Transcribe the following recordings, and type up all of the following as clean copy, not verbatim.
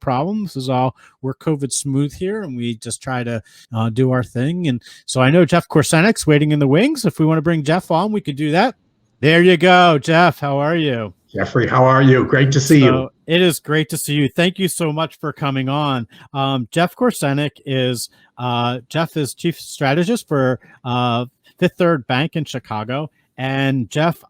problem. This is all, we're COVID smooth here, and we just try to do our thing. And so I know Jeff Korzenik's waiting in the wings. If we want to bring Jeff on, we could do that. There you go, Jeff. How are you? Jeffrey, how are you? Great to see you. It is great to see you. Thank you so much for coming on. Jeff Korzenik is chief strategist for Fifth Third Bank in Chicago. And Jeff,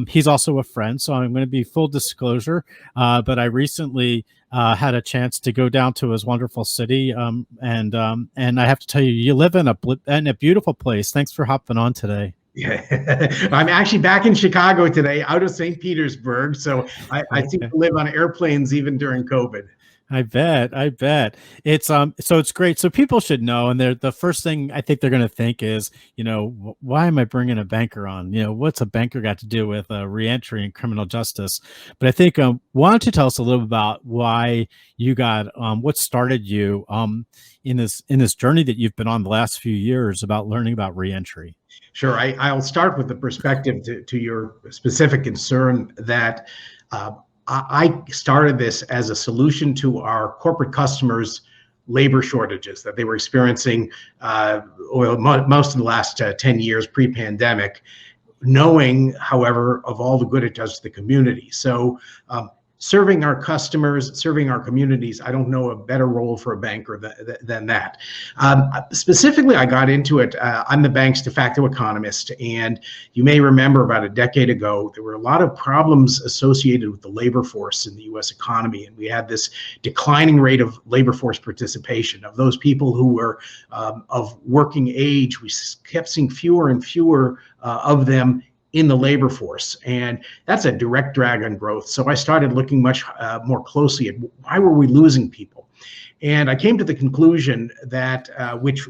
he's also a friend, so I'm going to be full disclosure. But I recently had a chance to go down to his wonderful city, and I have to tell you, you live in a beautiful place. Thanks for hopping on today. Yeah, I'm actually back in Chicago today, out of St. Petersburg. So I seem to live on airplanes even during COVID. I bet. It's so it's great. So people should know, and the first thing I think they're going to think is, why am I bringing a banker on? What's a banker got to do with reentry and criminal justice? But I think why don't you tell us a little about why you got what started you in this journey that you've been on the last few years about learning about reentry. Sure, I'll start with the perspective to your specific concern that. I started this as a solution to our corporate customers' labor shortages that they were experiencing most of the last 10 years pre-pandemic, knowing, however, of all the good it does to the community. So serving our customers, serving our communities, I don't know a better role for a banker than that. Specifically, I got into it. I'm the bank's de facto economist, and you may remember about a decade ago, there were a lot of problems associated with the labor force in the U.S. economy, and we had this declining rate of labor force participation. Of those people who were of working age, we kept seeing fewer and fewer of them in the labor force, and that's a direct drag on growth. So I started looking much more closely at why were we losing people, and I came to the conclusion that, which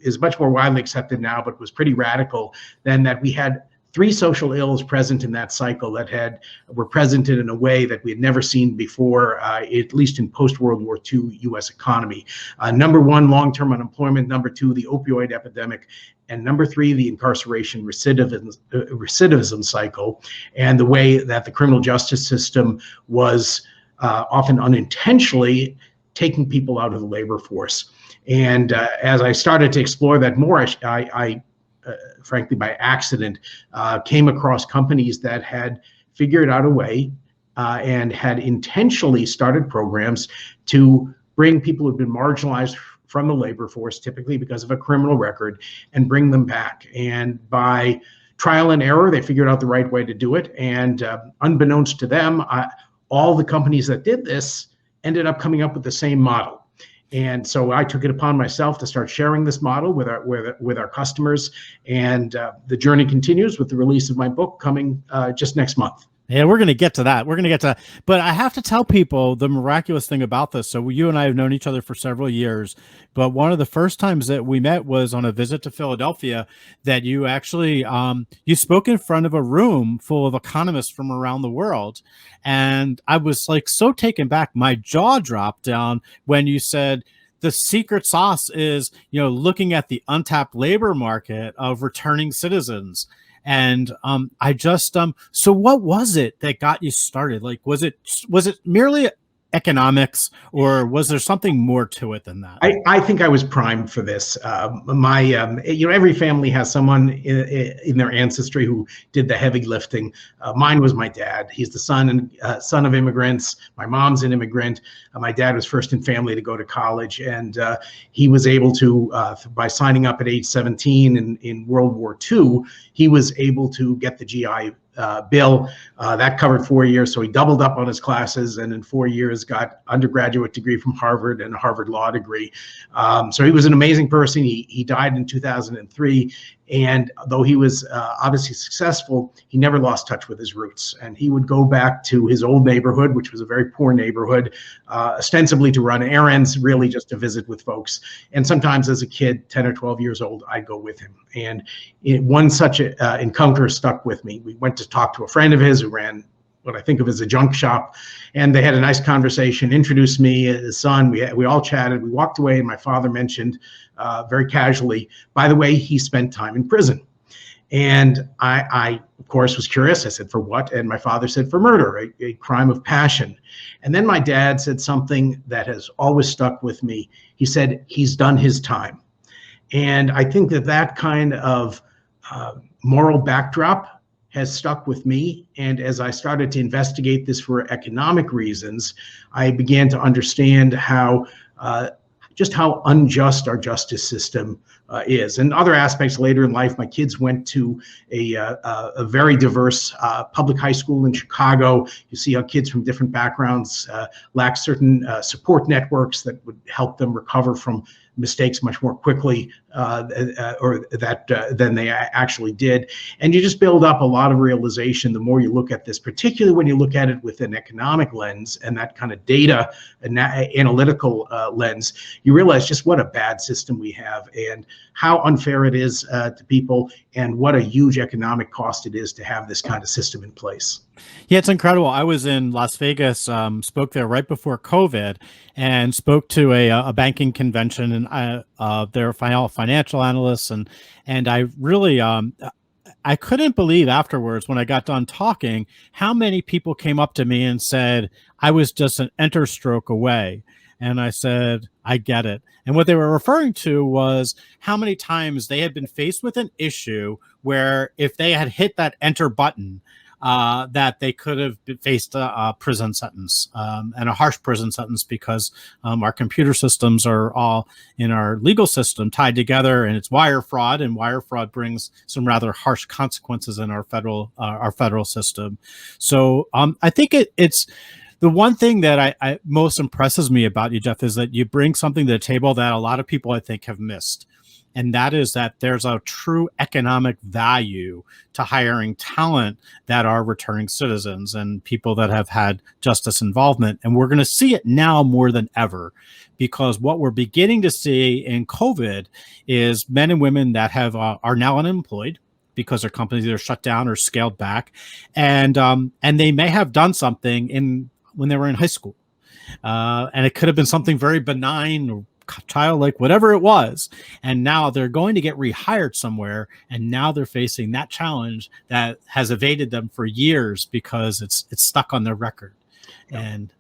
is much more widely accepted now, but was pretty radical, then that we had three social ills present in that cycle that were present in a way that we had never seen before, at least in post-World War II U.S. economy. Number one, long-term unemployment. Number two, the opioid epidemic. And number three, the incarceration recidivism cycle, and the way that the criminal justice system was often unintentionally taking people out of the labor force. And as I started to explore that more, I frankly, by accident, came across companies that had figured out a way and had intentionally started programs to bring people who've been marginalized from the labor force, typically because of a criminal record, and bring them back. And by trial and error, they figured out the right way to do it. And unbeknownst to them, all the companies that did this ended up coming up with the same model. And so I took it upon myself to start sharing this model with our customers, and the journey continues with the release of my book coming just next month. Yeah, we're going to get to that. But I have to tell people the miraculous thing about this. So you and I have known each other for several years, but one of the first times that we met was on a visit to Philadelphia, that you actually, you spoke in front of a room full of economists from around the world. And I was like so taken back, my jaw dropped down when you said, the secret sauce is, looking at the untapped labor market of returning citizens. And I just so what was it that got you started? Like, was it merely economics, or was there something more to it than that? I think I was primed for this. Every family has someone in their ancestry who did the heavy lifting. Mine was my dad. He's the son of immigrants. My mom's an immigrant. My dad was first in family to go to college, and he was able to, by signing up at age 17 in World War II, he was able to get the GI Bill. That covered 4 years, so he doubled up on his classes, and in 4 years got undergraduate degree from Harvard and a Harvard law degree. So he was an amazing person. He died in 2003, and though he was obviously successful, he never lost touch with his roots. And he would go back to his old neighborhood, which was a very poor neighborhood, ostensibly to run errands, really just to visit with folks. And sometimes as a kid, 10 or 12 years old, I'd go with him. And one such encounter stuck with me. We went to talk to a friend of his who ran what I think of as a junk shop, and they had a nice conversation, introduced me, his son, we all chatted, we walked away, and my father mentioned very casually, by the way, he spent time in prison. And I, of course, was curious. I said, for what? And my father said, for murder, a crime of passion. And then my dad said something that has always stuck with me. He said, he's done his time. And I think that that kind of moral backdrop has stuck with me. And as I started to investigate this for economic reasons, I began to understand how just how unjust our justice system is. And other aspects later in life, my kids went to a very diverse public high school in Chicago. You see how kids from different backgrounds lack certain support networks that would help them recover from mistakes much more quickly than they actually did. And you just build up a lot of realization the more you look at this, particularly when you look at it with an economic lens and that kind of data and analytical lens. You realize just what a bad system we have and how unfair it is to people and what a huge economic cost it is to have this kind of system in place. Yeah, it's incredible. I was in Las Vegas, spoke there right before COVID, and spoke to a banking convention, and they're financial analysts, and I really I couldn't believe afterwards when I got done talking how many people came up to me and said I was just an enter stroke away. And I said, I get it. And what they were referring to was how many times they had been faced with an issue where if they had hit that enter button, that they could have faced a prison sentence, and a harsh prison sentence, because our computer systems are all in our legal system tied together, and it's wire fraud, and wire fraud brings some rather harsh consequences in our federal system. So I think it's the one thing that I most impresses me about you, Jeff, is that you bring something to the table that a lot of people I think have missed. And that is that there's a true economic value to hiring talent that are returning citizens and people that have had justice involvement. And we're going to see it now more than ever, because what we're beginning to see in COVID is men and women that have are now unemployed because their companies either shut down or scaled back. And they may have done something when they were in high school. And it could have been something very benign or childlike, whatever it was, and now they're going to get rehired somewhere, and now they're facing that challenge that has evaded them for years because it's stuck on their record. And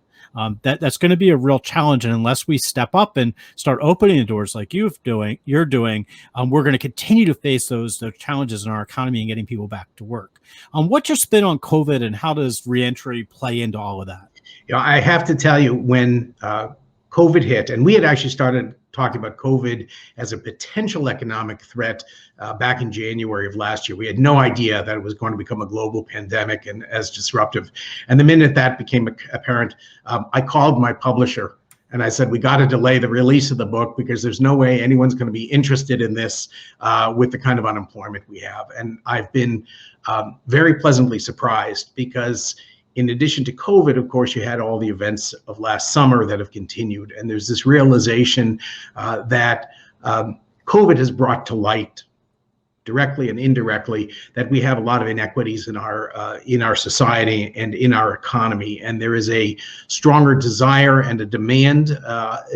that's going to be a real challenge, and unless we step up and start opening the doors like you're doing, we're going to continue to face those challenges in our economy and getting people back to work. What's your spin on COVID, and how does reentry play into all of that? I have to tell you, when COVID hit, and we had actually started talking about COVID as a potential economic threat back in January of last year. We had no idea that it was going to become a global pandemic and as disruptive. And the minute that became apparent, I called my publisher and I said, we got to delay the release of the book because there's no way anyone's going to be interested in this with the kind of unemployment we have. And I've been very pleasantly surprised, because in addition to COVID, of course, you had all the events of last summer that have continued. And there's this realization that COVID has brought to light, directly and indirectly, that we have a lot of inequities in our society and in our economy. And there is a stronger desire and a demand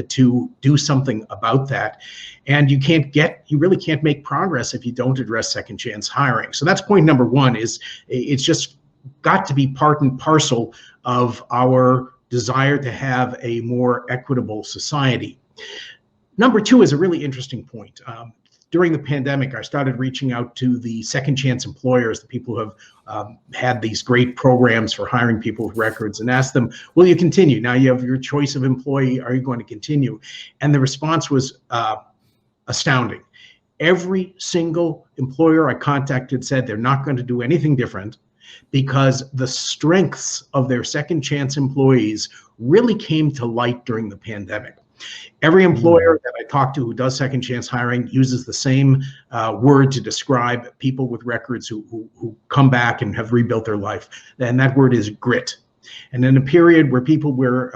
to do something about that. And you really can't make progress if you don't address second chance hiring. So that's point number one. It's just got to be part and parcel of our desire to have a more equitable society. Number two is a really interesting point. During the pandemic, I started reaching out to the second chance employers, the people who have had these great programs for hiring people with records, and asked them, will you continue? Now you have your choice of employee. Are you going to continue? And the response was astounding. Every single employer I contacted said they're not going to do anything different, because the strengths of their second chance employees really came to light during the pandemic. Every employer that I talk to who does second chance hiring uses the same word to describe people with records who come back and have rebuilt their life. And that word is grit. And in a period where people were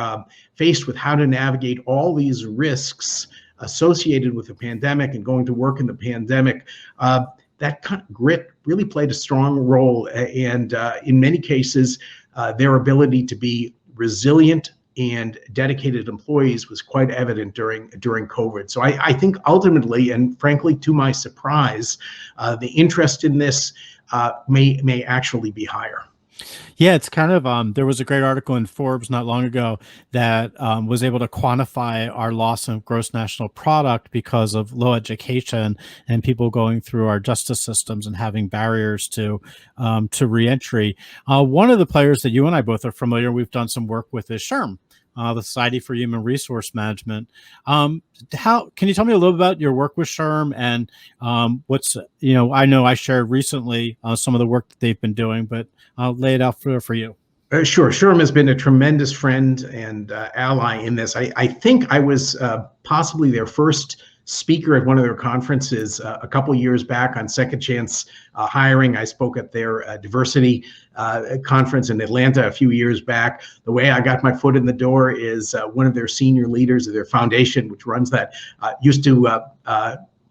faced with how to navigate all these risks associated with the pandemic and going to work in the pandemic, that kind of grit really played a strong role. And in many cases, their ability to be resilient and dedicated employees was quite evident during COVID. So I think ultimately, and frankly, to my surprise, the interest in this may actually be higher. Yeah, it's kind of there was a great article in Forbes not long ago that was able to quantify our loss of gross national product because of low education and people going through our justice systems and having barriers to reentry. One of the players that you and I both are familiar, we've done some work with, is SHRM. The Society for Human Resource Management. How can you tell me a little about your work with SHRM and what's, I know I shared recently some of the work that they've been doing, but I'll lay it out for you. Sure. SHRM has been a tremendous friend and ally in this. I think I was possibly their first speaker at one of their conferences a couple of years back on second chance hiring. I spoke at their diversity conference in Atlanta a few years back. The way I got my foot in the door is one of their senior leaders of their foundation, which runs that, used to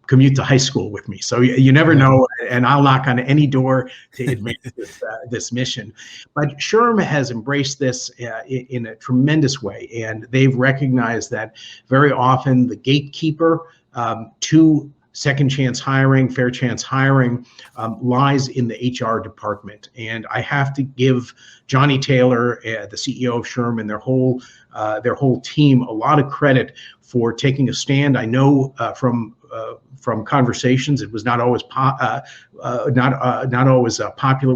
commute to high school with me. So you never know, and I'll knock on any door to advance this mission. But SHRM has embraced this in a tremendous way, and they've recognized that very often the gatekeeper to second chance hiring, fair chance hiring, lies in the HR department. And I have to give Johnny Taylor, the CEO of SHRM, and their whole team a lot of credit for taking a stand. I know from conversations, it was not always popular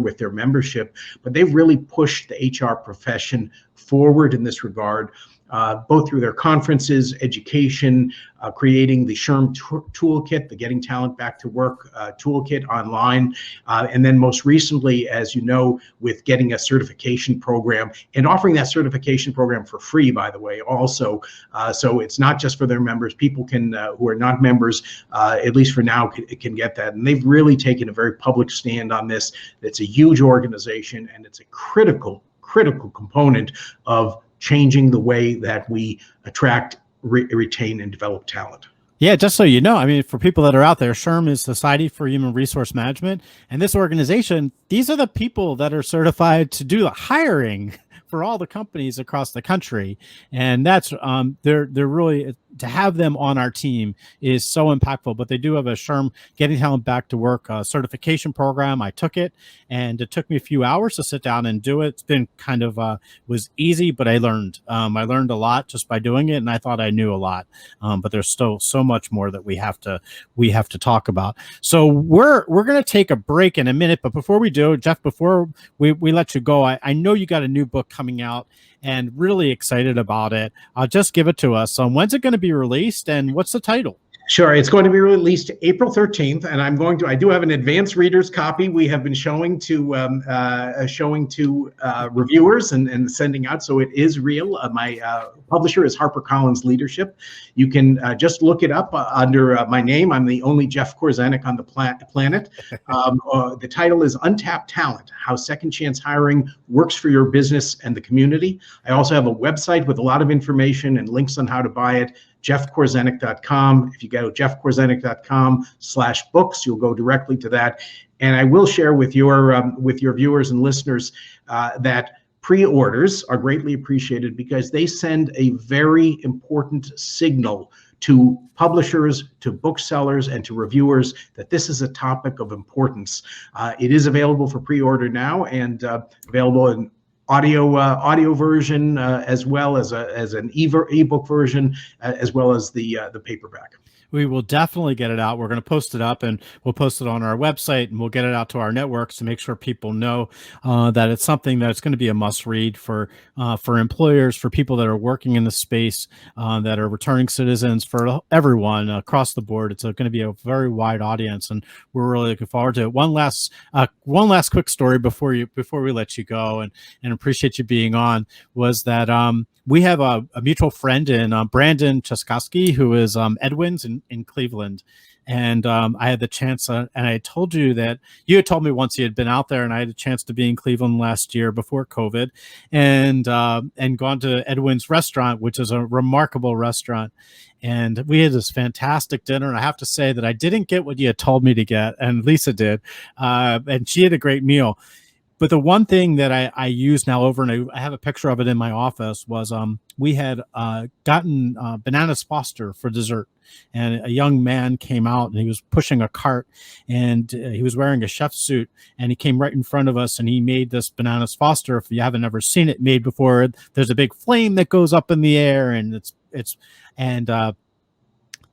with their membership, but they've really pushed the HR profession forward in this regard, both through their conferences, education, creating the SHRM toolkit, the Getting Talent Back to Work toolkit online, and then most recently, as you know, with getting a certification program and offering that certification program for free, by the way, also. So it's not just for their members. People can, who are not members, at least for now, can get that. And they've really taken a very public stand on this. It's a huge organization, and it's a critical component of changing the way that we attract, retain, and develop talent. Yeah, just so you know, I mean, for people that are out there, SHRM is Society for Human Resource Management. And this organization, these are the people that are certified to do the hiring for all the companies across the country. And that's, they're really, to have them on our team is so impactful. But they do have a SHRM Getting Talent Back to Work certification program. I took it, and it took me a few hours to sit down and do it. It's been kind of was easy, but I learned a lot just by doing it, and I thought I knew a lot. But there's still so much more that we have to talk about. So we're going to take a break in a minute, but before we do, Jeff, before we let you go, I know you got a new book coming out, and really excited about it. Just give it to us. When's it going to be released, and what's the title? Sure. It's going to be released April 13th, and I do have an advanced reader's copy we have been showing to reviewers and sending out. So it is real. My publisher is HarperCollins Leadership. You can just look it up under my name. I'm the only Jeff Korzenik on the planet. The title is Untapped Talent: How Second Chance Hiring Works for Your Business and the Community. I also have a website with a lot of information and links on how to buy it. jeffkorzenik.com. If you go jeffkorzenik.com/books, you'll go directly to that. And I will share with your viewers and listeners that pre-orders are greatly appreciated because they send a very important signal to publishers, to booksellers, and to reviewers that this is a topic of importance. It is available for pre-order now, and available in audio version, as well as an ebook version, as well as the paperback. We will definitely get it out. We're going to post it up, and we'll post it on our website, and we'll get it out to our networks to make sure people know that it's something that's going to be a must read for employers, for people that are working in the space, that are returning citizens, for everyone across the board. It's going to be a very wide audience, and we're really looking forward to it. One last quick story before we let you go, and appreciate you being on, was that we have a mutual friend in Brandon Chaskowski, who is Edwin's in Cleveland. And I had the chance, and I told you that you had told me once you had been out there, and I had a chance to be in Cleveland last year before COVID, and gone to Edwin's restaurant, which is a remarkable restaurant. And we had this fantastic dinner. And I have to say that I didn't get what you had told me to get, and Lisa did. And she had a great meal. But the one thing that I use now over, and I have a picture of it in my office, was we had gotten bananas Foster for dessert. And a young man came out and he was pushing a cart, and he was wearing a chef's suit, and he came right in front of us and he made this bananas Foster. If you haven't ever seen it made before, there's a big flame that goes up in the air, and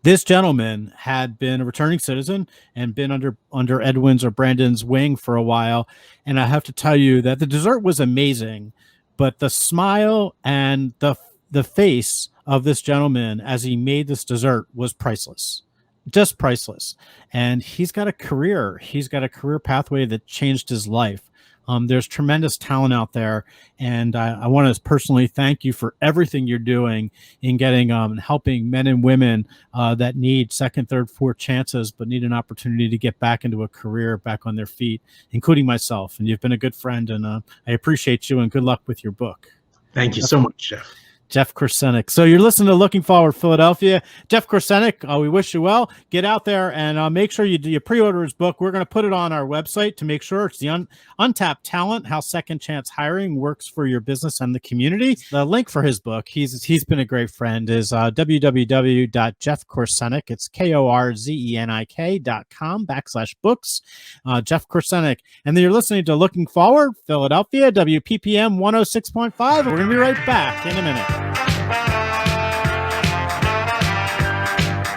this gentleman had been a returning citizen and been under Edwin's or Brandon's wing for a while. And I have to tell you that the dessert was amazing, but the smile and the face of this gentleman as he made this dessert was priceless, just priceless. And he's got a career pathway that changed his life. There's tremendous talent out there, and I want to personally thank you for everything you're doing in getting helping men and women that need second, third, fourth chances, but need an opportunity to get back into a career, back on their feet, including myself. And you've been a good friend, and I appreciate you, and good luck with your book. Thank you so much, Jeff. Jeff Korzenik. So you're listening to Looking Forward Philadelphia. Jeff Korzenik, we wish you well. Get out there and make sure you pre-order his book. We're going to put it on our website to make sure. It's the Untapped Talent, How Second Chance Hiring Works for Your Business and the Community. The link for his book, he's been a great friend, is www.jeffkorzenik. It's KORZENIK.com/books. Jeff Korzenik. And then you're listening to Looking Forward Philadelphia, WPPM 106.5. We're going to be right back in a minute.